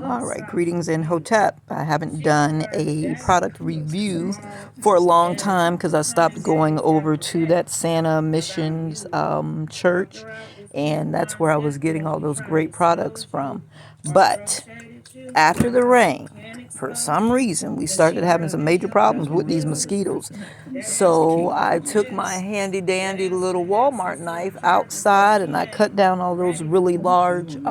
All right, greetings in Hotep. I haven't done a product review for a long time because I stopped going over to that Santa Missions church, and that's where I was getting all those great products from. But after the rain, for some reason, we started having some major problems with these mosquitoes. So I took my handy dandy little Walmart knife outside and I cut down all those really large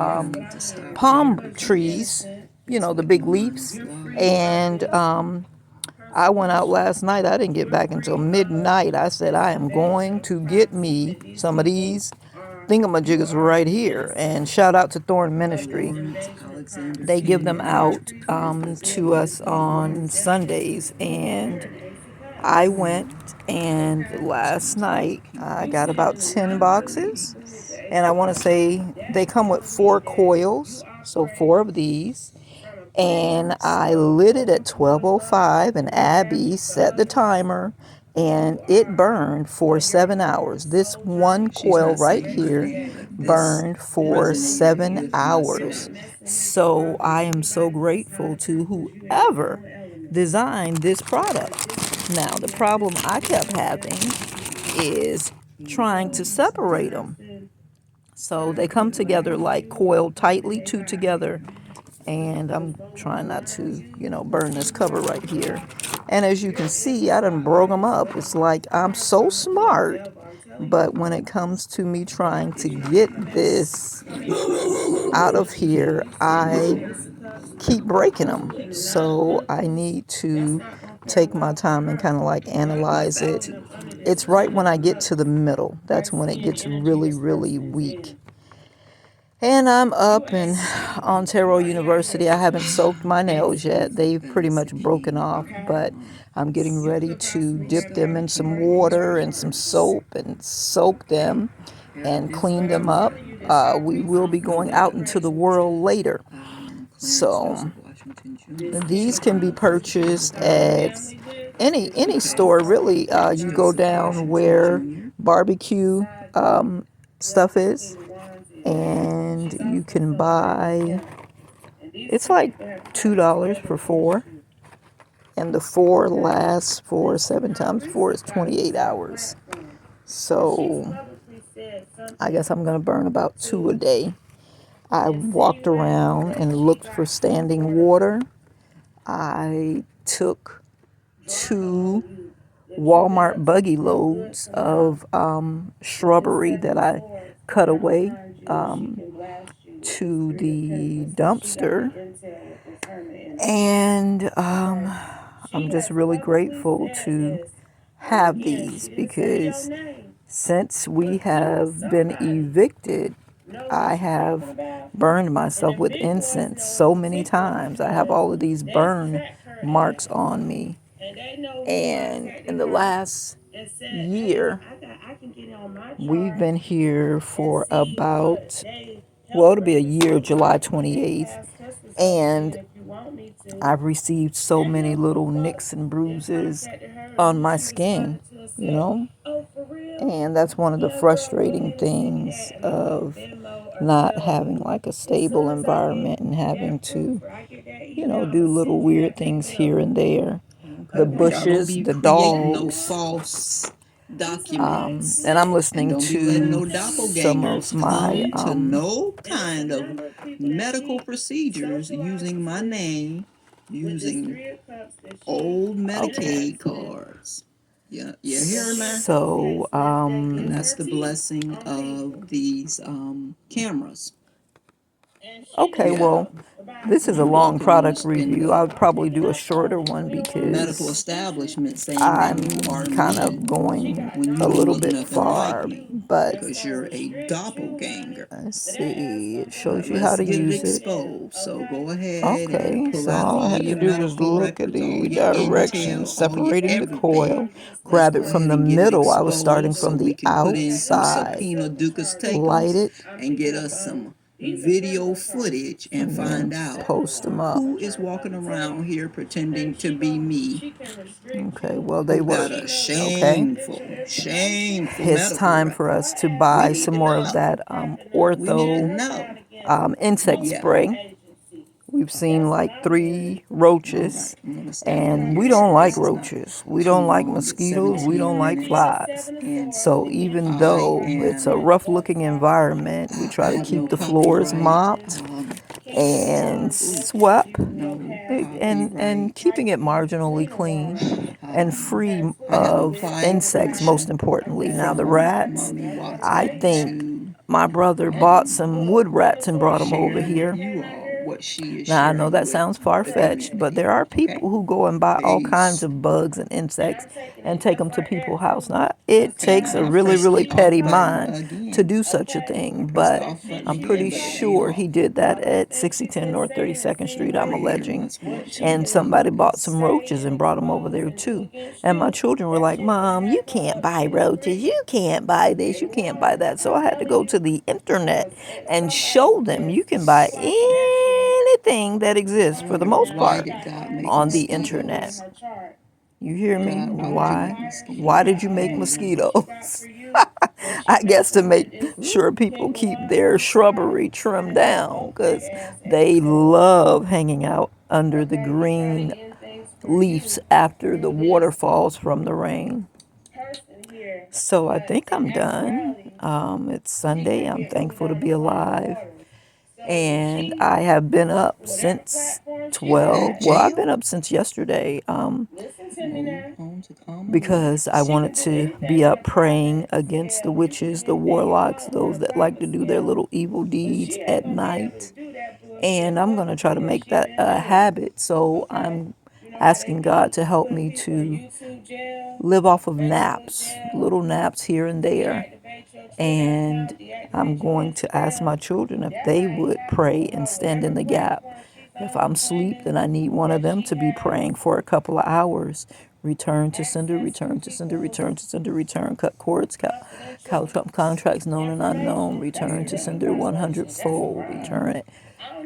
palm trees, the big leaves. And I went out last night. I didn't get back until midnight. I said, I am going to get me some of these thingamajiggers right here. And shout out to Thorn Ministry. They give them out to us on Sundays. And I went and last night I got about 10 boxes. And I want to say they come with 4 coils. So 4 of these. And I lit it at 12:05 and Abby set the timer and it burned for 7 hours. This one coil right here burned for 7 hours. So I am so grateful to whoever designed this product. Now, the problem I kept having is trying to separate them. So they come together like coiled tightly, two together. And I'm trying not to, burn this cover right here. And as you can see, I done broke them up. It's like I'm so smart. But when it comes to me trying to get this out of here, I keep breaking them. So I need to take my time and kind of like analyze it. It's right when I get to the middle. That's when it gets really, really weak. And I'm up in Ontario University. I haven't soaked my nails yet. They've pretty much broken off, but I'm getting ready to dip them in some water and some soap and soak them and clean them up. We will be going out into the world later. So these can be purchased at any store, really. You go down where barbecue stuff is, and you can buy, it's like $2 for 4, and the 4 lasts for 7 times 4 is 28 hours. So I guess I'm going to burn about 2 a day. I walked around and looked for standing water. I took 2 Walmart buggy loads of shrubbery that I cut away to the dumpster. And I'm just really grateful to have these because since we have been evicted, I have burned myself with incense so many times. I have all of these burn marks on me. And in the last year, we've been here for about, well, it'll be a year, July 28th. And I've received so many little nicks and bruises on my skin, And that's one of the frustrating things of not having like a stable environment and having to, do little weird things here and there. The bushes, the dogs. False documents. And I'm listening Don't be to letting no some of doppelgangers my come to no kind of medical procedures using my name, using old Medicaid cards. Yeah, you hear me? So, And that's the blessing of these cameras. okay, well, this is a long product review. I would probably do a shorter one medical because establishment saying I'm that you are kind me of going when you a don't little look bit nothing like far. me But because you're a doppelganger. let's see, it shows you how Let's to get it use it. exposed. So go ahead and Okay, pull so out all I all had to your do was medical look at records, all the your directions, intel, all your separating the coil, everything. Let's grab go it from ahead the and get it middle. I was starting exposed so from we the can put in some outside, subpoena ducas light tecums it, and get us some video footage and and find then out post them up. who is walking around here pretending to be me, Okay, well, they who work. got a Okay, shameful it's medical time for record. us to We buy need some to more of know. that We need to ortho know. insect Yeah. spray. We've seen like 3 All roaches, right. I'm gonna stop right and we here so don't like this is not roaches. We too don't like long. It's mosquitoes. We 17 don't like minutes. flies. And So so even though it's a rough looking environment, we I try to have no keep the floors copyright. mopped and Ooh, swept no and copyright. keeping it marginally clean and free I have of applied insects, most pressure importantly. Now, the from rats, Mommy I Watson think to my brother bought some wood rats and brought them over share with here. you all what she is Now, I know sharing that with sounds the far-fetched, but community. there are Okay? people who go and buy all kinds Peace. of bugs and insects and take them to people's house. Now, it Okay, takes a I really, press really the off petty button mind to again. do such a I thing, press the but off button I'm again, pretty but it ain't sure he off. did that at 6010 North 32nd Street, I'm Right here, alleging. let's watch And him somebody do bought this. some roaches and brought them over there too. And my children were like, Mom, you can't buy roaches. You can't buy this. You can't buy that. So I had to go to the internet and show them you can buy anything that exists I for the wonder most why part did God make on the internet. mosquitoes? You hear me? God, why would you make Why? Why mosquitoes? did you I make don't know. mosquitoes? I guess to make sure people keep their shrubbery trimmed down because they love hanging out under the green leaves after the water falls from the rain. So I think I'm done. It's Sunday. I'm thankful to be alive. And I have been up since At 12. Well, I've been jail? up since yesterday Home to calm because I relax. wanted to be up praying against the witches, the warlocks, those that like to do their little evil deeds at night. And I'm going to try to make that a habit. So I'm asking God to help me to live off of naps, little naps here and there. And I'm going to ask my children if they would pray and stand in the gap. If I'm asleep, then I need one of them to be praying for a couple of hours. Return to sender, return to sender, return to sender, return, cut cords, contracts known and unknown, return to sender 100-fold, return it.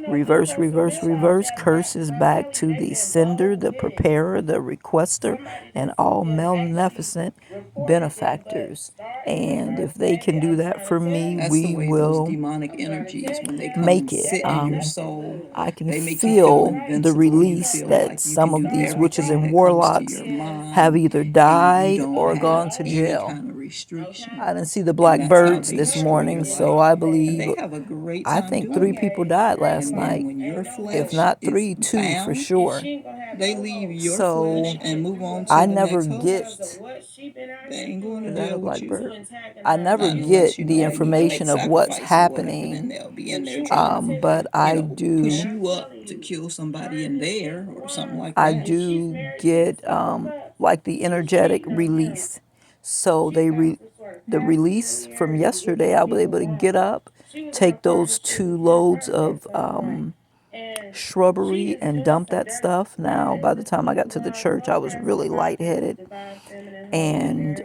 Reverse, reverse, reverse, curses back to the sender, the preparer, the requester, and all maleficent benefactors. And if they can do that for me, That's the we way those will demonic energies, when they come and make it. sit in your soul, I can they make you feel feel the invincible. You release feel that like you some can of do these witches everything and that comes to warlocks your have mind, either and you died don't or have gone to any jail. kind of restriction. I didn't see the And that's how blackbirds they this destroy morning, your so life. I And believe, they have a great I time think 3 doing it. people died last And then night. when your If flesh not is 3, 2 for bound, sure. they leave your flesh So and move on to I the never next get, host. They ain't going to is that a jail with you. blackbird? I never Not unless, get you the know, you can make information of what's sacrifice or whatever, happening, then they'll be in there trying to, but you know, push you up to kill somebody in there or something like I that. do get like the energetic release. So the release from yesterday, I was able to get up, take those 2 loads of shrubbery and dump that stuff. Now, by the time I got to the church, I was really lightheaded and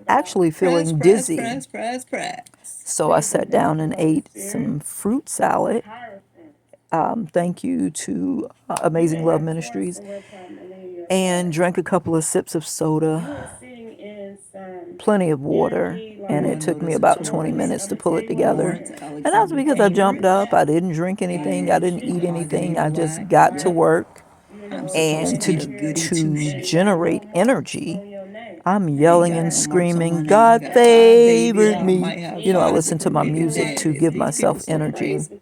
actually Press, feeling press, dizzy. press, press, press. So I sat down and ate some fruit salad. Thank you to Amazing Love Ministries, and drank a couple of sips of soda, plenty of water, and Ooh, I it know took me this about is 20 Lawrence. minutes to pull it together. Lawrence And that was Alexander because I jumped Cambridge. up. I didn't drink anything. I And didn't eat anything. I just relax. got to Yep. work. I'm supposed And to be a goody two to shoes. generate energy, I'm I ain't yelling got and no marks on my screaming, name. I God got 5 babies. favored I me. might have You know, I 5 listen to different my baby music to daddies. give These people myself so energy. crazy.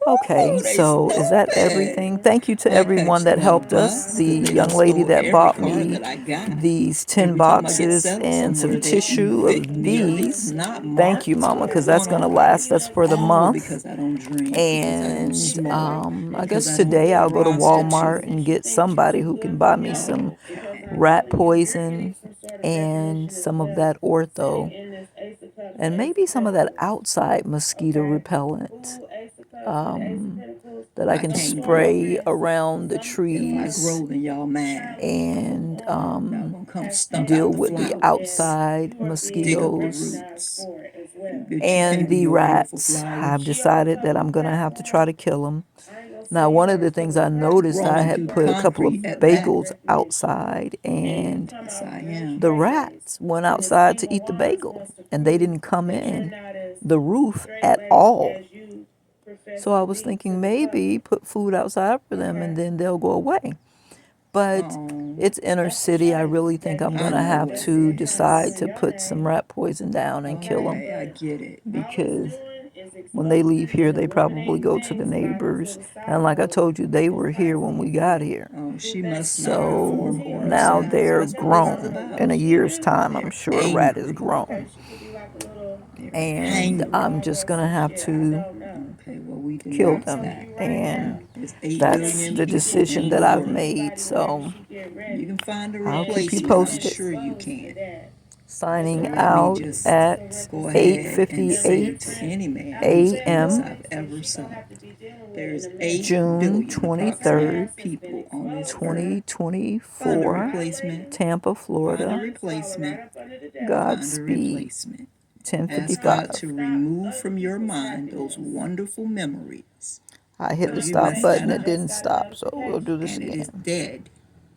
Okay, Oh, they so is that stupid. everything? Thank you to I everyone catch that them on a helped us. bus The because they young done lady stole that every bought car me that I got. these 10 Every time I get boxes settled and some somewhere, they tissue evict of me or at least these. not Thank you, marked. Mama, What is because that's going going to on? last us for the Oh, month. because I don't drink, because I don't And smoke, I because guess I don't today I'll go to Walmart prostitute. and get somebody who can buy me some Okay. rat poison and some of that ortho and maybe some of that outside mosquito repellent that I I can can't grow. spray around the If I trees grow, then y'all mad. and Y'all gonna come stump deal out the with the flowers, outside dig up the mosquitoes roots. But you and can't do the your beautiful rats. I've flowers. decided that I'm going to have to try to kill them. Now, one of the things I noticed, I Growing had through put a couple of concrete at that. bagels outside, and Yes, I am. the rats went outside to eat the bagel, and they didn't come in the roof at all. So I was thinking maybe put food outside for them and then they'll go away. But Oh, it's inner city. I really think I'm going to I have know it to is. decide to put some rat poison down and kill them, Okay, I get it. because when they leave here, they probably go to the neighbors. And like I told you, they were here when we got here. Oh, she must not So perform or now herself. they're That's what this is grown. about. In a year's time, I'm They're sure a rat is angry. grown. They're And hangry. I'm just going to have to Okay, well, we kill denounce them. that. And There's 8 that's billion the people decision in the that I've world. made. So You can find a I'll keep you replacement. I'm posted. sure you can. Signing Let me out just at go ahead and say to 8:58 any man whose peace a.m. I've ever sought, there's 8 June billion 23rd, approximate people on this earth. Find a 2024, replacement. Tampa, Find a Florida. replacement. Find a Godspeed. replacement. Ask God to 10:55. remove from your mind those wonderful memories. I hit the Because you stop messed button. that It up. didn't stop, so we'll do this And it is again. dead.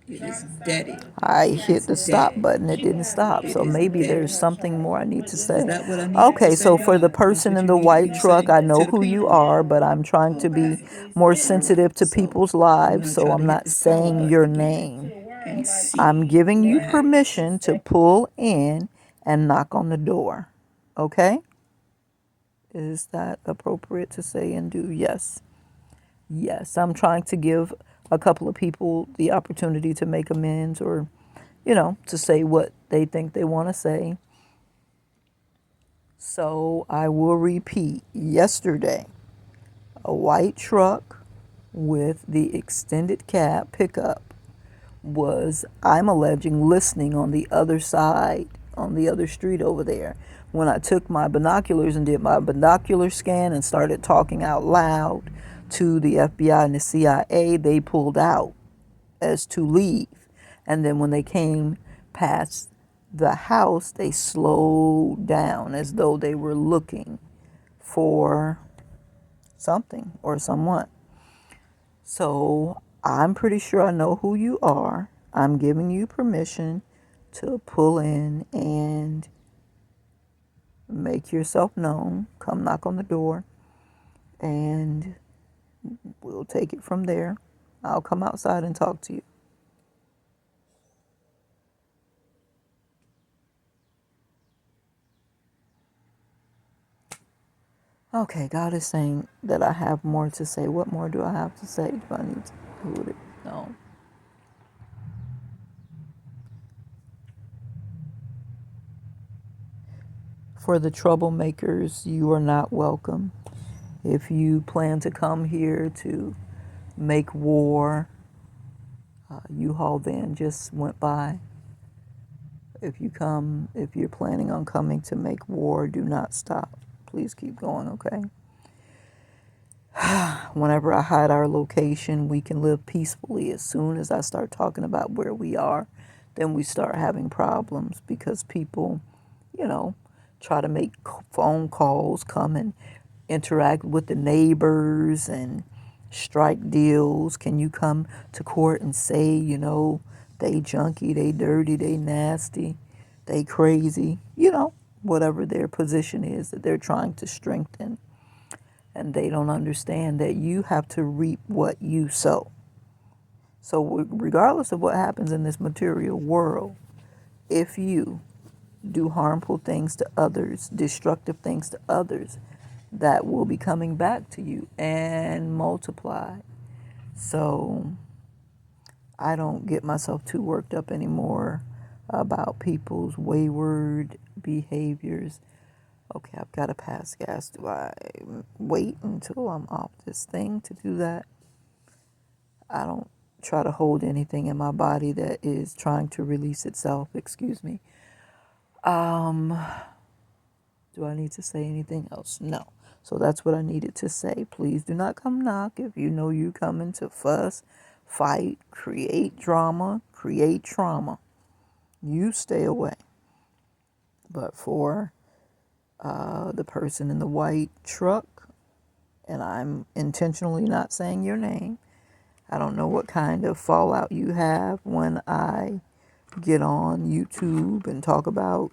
It is deaded. I hit the stop Dead. button. It didn't stop. It So is maybe dead. there's something more I need to Is say. that what I needed Okay, to say, so for the God? That's person what in you the needed me white to truck, say I know to the who you people? are, but I'm trying to be Okay. more All right. sensitive to So people's I'm lives, going to so try I'm to hit not this power saying button your again name. and see I'm giving you what happens. permission to pull in and knock on the door. Okay? Is that appropriate to say and do? Yes. Yes. I'm trying to give a couple of people the opportunity to make amends, or, to say what they think they want to say. So I will repeat. Yesterday, a white truck with the extended cab pickup was, I'm alleging, listening on the other side, on the other street over there. When I took my binoculars and did my binocular scan and started talking out loud to the FBI and the CIA, they pulled out as to leave. And then when they came past the house, they slowed down as though they were looking for something or someone. So I'm pretty sure I know who you are. I'm giving you permission to pull in and make yourself known. Come knock on the door, and we'll take it from there. I'll come outside and talk to you. Okay, God is saying that I have more to say. What more do I have to say? Do I need to do it? No. For the troublemakers, you are not welcome. If you plan to come here to make war, U-Haul van just went by. If you're planning on coming to make war, do not stop. Please keep going, okay? Whenever I hide our location, we can live peacefully. As soon as I start talking about where we are, then we start having problems, because people, try to make phone calls, come and interact with the neighbors and strike deals. Can you come to court and say, they junky, they dirty, they nasty, they crazy, whatever their position is that they're trying to strengthen. And they don't understand that you have to reap what you sow. So regardless of what happens in this material world, if you do harmful things to others, destructive things to others, that will be coming back to you and multiply. So I don't get myself too worked up anymore about people's wayward behaviors. Okay, I've got to pass gas. Do I wait until I'm off this thing to do that? I don't try to hold anything in my body that is trying to release itself. Excuse me. Do I need to say anything else? No. So that's what I needed to say. Please do not come knock if you know you coming to fuss, fight, create drama, create trauma. You stay away. But for the person in the white truck and I'm intentionally not saying your name. I don't know what kind of fallout you have when I get on YouTube and talk about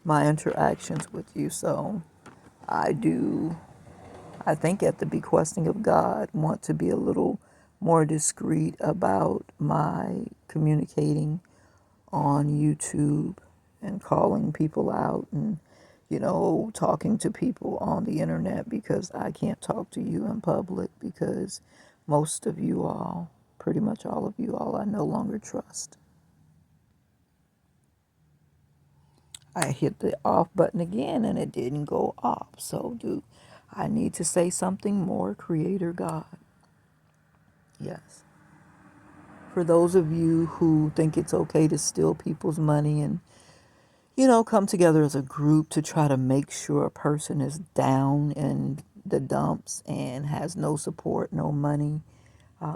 my interactions with you. So I do, I think at the bequesting of God, want to be a little more discreet about my communicating on YouTube and calling people out and, talking to people on the internet, because I can't talk to you in public because most of you all, pretty much all of you all, I no longer trust. I hit the off button again and it didn't go off. So, do I need to say something more, Creator God? Yes. For those of you who think it's okay to steal people's money and, come together as a group to try to make sure a person is down in the dumps and has no support, no money,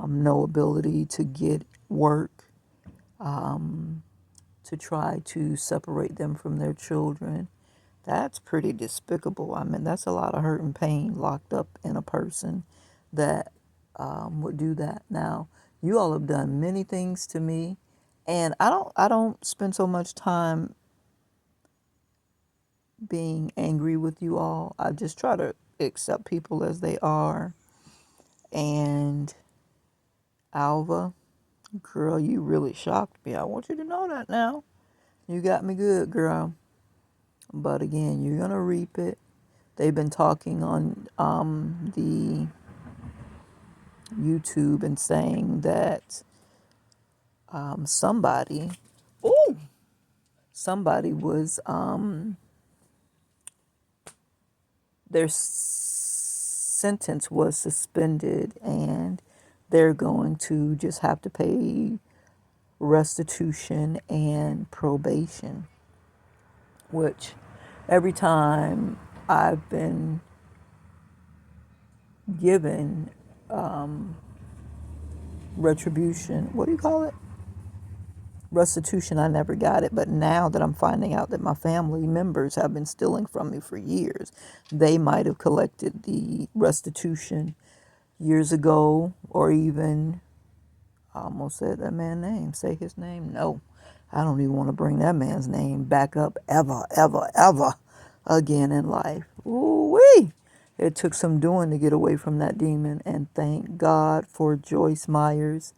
no ability to get work, to try to separate them from their children. That's pretty despicable. I mean, that's a lot of hurt and pain locked up in a person that would do that. Now, you all have done many things to me, and I don't spend so much time being angry with you all. I just try to accept people as they are. And Alva, girl, you really shocked me. I want you to know that now. You got me good, girl. But again, you're gonna reap it. They've been talking on the YouTube and saying that somebody, ooh, somebody was their sentence was suspended, and they're going to just have to pay restitution and probation, which every time I've been given retribution, what do you call it? Restitution, I never got it. But now that I'm finding out that my family members have been stealing from me for years, they might have collected the restitution years ago, or even, I almost said that man's name, say his name. No, I don't even want to bring that man's name back up ever, ever, ever again in life. Ooh-wee. It took some doing to get away from that demon, and thank God for Joyce Myers.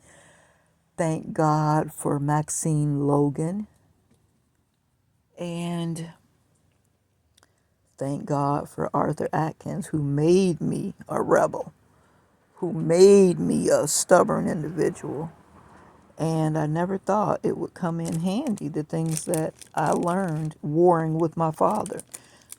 Thank God for Maxine Logan. And thank God for Arthur Atkins, who made me a rebel, who made me a stubborn individual. And I never thought it would come in handy, the things that I learned warring with my father,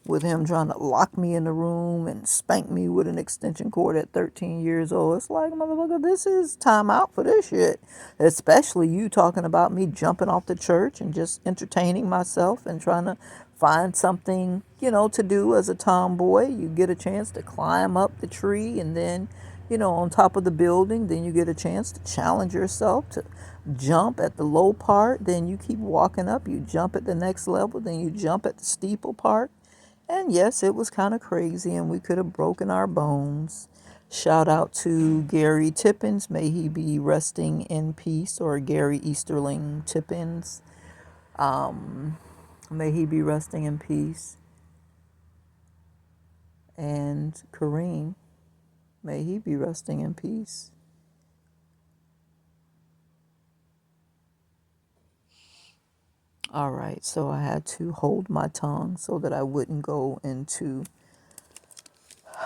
with him trying to lock me in the room and spank me with an extension cord at 13 years old. It's like, motherfucker, this is time out for this shit. Especially you talking about me jumping off the church and just entertaining myself and trying to find something, to do as a tomboy. You get a chance to climb up the tree, and then, on top of the building, then you get a chance to challenge yourself to jump at the low part. Then you keep walking up, you jump at the next level, then you jump at the steeple part. And yes, it was kind of crazy, and we could have broken our bones. Shout out to Gary Tippins. May he be resting in peace, or Gary Easterling Tippins. May he be resting in peace. And Kareem, may he be resting in peace. All right, so I had to hold my tongue so that I wouldn't go into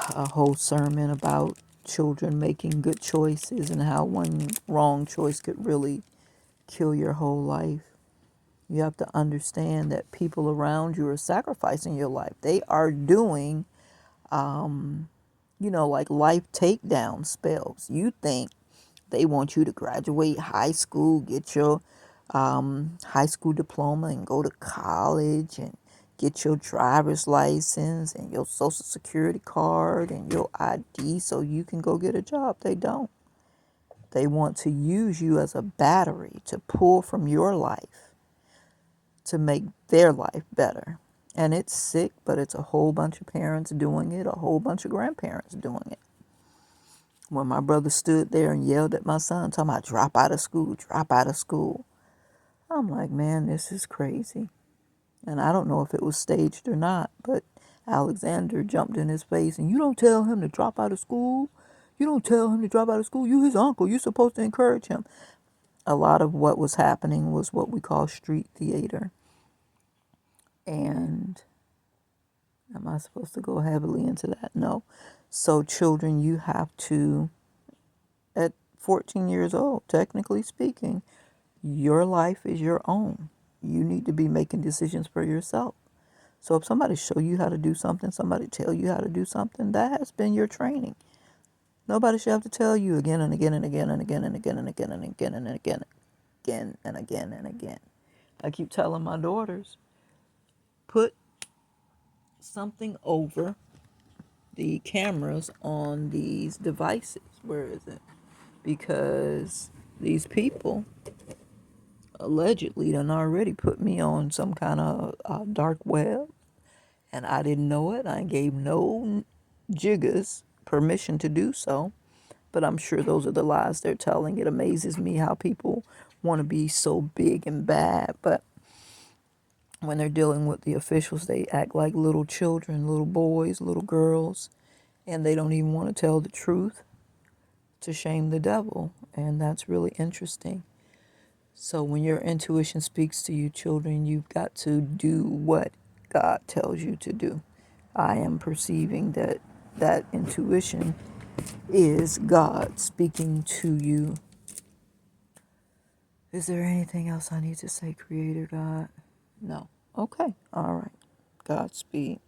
a whole sermon about children making good choices and how one wrong choice could really kill your whole life. You have to understand that people around you are sacrificing your life. They are doing, like life takedown spells. You think they want you to graduate high school, get your high school diploma, and go to college and get your driver's license and your social security card and your ID so you can go get a job. They don't. They want to use you as a battery to pull from your life to make their life better. And it's sick, but it's a whole bunch of parents doing it, a whole bunch of grandparents doing it. When my brother stood there and yelled at my son, talking about drop out of school, drop out of school. I'm like, man, this is crazy. And I don't know if it was staged or not, but Alexander jumped in his face and you don't tell him to drop out of school. You don't tell him to drop out of school. You his uncle. You're supposed to encourage him. A lot of what was happening was what we call street theater. And am I supposed to go heavily into that? No. So children, you have to, at 14 years old, technically speaking, your life is your own. You need to be making decisions for yourself. So if somebody show you how to do something, somebody tell you how to do something, that has been your training. Nobody should have to tell you again and again and again and again and again and again and again and again and again and again. I keep telling my daughters, put something over the cameras on these devices. Where is it? Because these people allegedly done already put me on some kind of dark web, and I didn't know it. I gave no jiggers permission to do so, but I'm sure those are the lies they're telling. It amazes me how people want to be so big and bad, but when they're dealing with the officials, they act like little children, little boys, little girls, and they don't even want to tell the truth to shame the devil, and that's really interesting. So when your intuition speaks to you, children, you've got to do what God tells you to do. I am perceiving that that intuition is God speaking to you. Is there anything else I need to say, Creator God? No. Okay. All right. Godspeed.